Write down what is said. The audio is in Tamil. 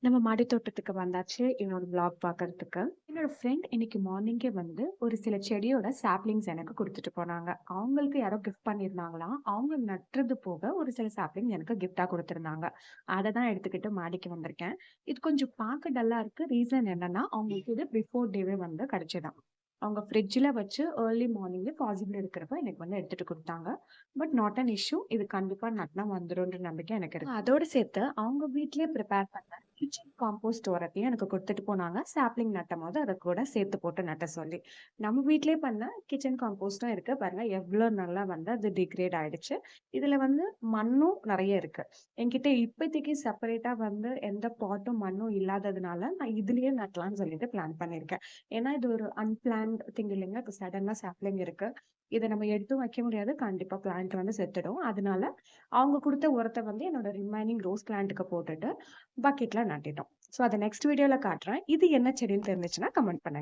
நம்ம மாடி தோட்டத்துக்கு வந்தாச்சு. என்னோட விளாக் பார்க்கறதுக்கு. என்னோட ஃப்ரெண்ட் இன்னைக்கு மார்னிங்கே வந்து ஒரு சில செடியோட சாப்லிங்ஸ் எனக்கு குடுத்துட்டு போனாங்க. அவங்களுக்கு யாரோ கிஃப்ட் பண்ணியிருந்தாங்களாம். அவங்க நட்றது போக ஒரு சில சாப்லிங் எனக்கு கிஃப்ட்டா குடுத்திருந்தாங்க. அத தான் எடுத்துக்கிட்டு மாடிக்கு வந்திருக்கேன். இது கொஞ்சம் பார்க்க டல்லா இருக்கு. ரீசன் என்னன்னா, அவங்களுக்கு இது பிஃபோர் டேவே வந்து கிடைச்சதாம். அவங்க ஃப்ரிட்ஜ்ல வச்சு ஏர்லி மார்னிங்கே பாசிபிள் இருக்கிறப்ப எனக்கு வந்து எடுத்துட்டு குடுத்தாங்க. But not an issue. இது கண்டிப்பா நட்னா வந்துரும்ன்ற நம்பிக்கை எனக்கு இருக்கு. அதோட சேர்த்து அவங்க வீட்லயே பிரிப்பேர் பண்ண கிச்சன் காம்போஸ்ட் உரத்தையும் எனக்கு குடுத்துட்டு போனாங்க. சாப்லிங் நட்டம்போது அத கூட சேர்த்து போட்டு நட்ட சொல்லி. நம்ம வீட்லயே பண்ண கிச்சன் காம்போஸ்டும் இருக்கு. பாருங்க எவ்ளோ நல்லா வந்து அது டிகிரேட் ஆயிடுச்சு. இதுல வந்து மண்ணும் நெறைய இருக்கு. என்கிட்ட இப்போதைக்கு செப்பரேட்டா வந்து எந்த பாட்டும், மண்ணும் இல்லாததுனால, நான் இதுலயே நட்டலாம்னு சொல்லிட்டு பிளான் பண்ணியிருக்கேன். ஏன்னா இது ஒரு அன்பிளான்ட் திங் இல்லைங்க. இப்ப சடனா சாப்லிங் இருக்கு. இத நம்ம எடுத்தும் வைக்க முடியாது. கண்டிப்பா பிளான்ட் வந்து செத்துடும். அதனால அவங்க குடுத்த உரத்த வந்து என்னோட ரிமைனிங் ரோஸ் பிளான்ட்க்கு போட்டுட்டு பக்கெட்ல நட்டிட்டோம். ஸோ அத நெக்ஸ்ட் வீடியோல காட்டுறேன். இது என்ன செடின்னு தெரிஞ்சுச்சுன்னா கமெண்ட் பண்ணுங்க.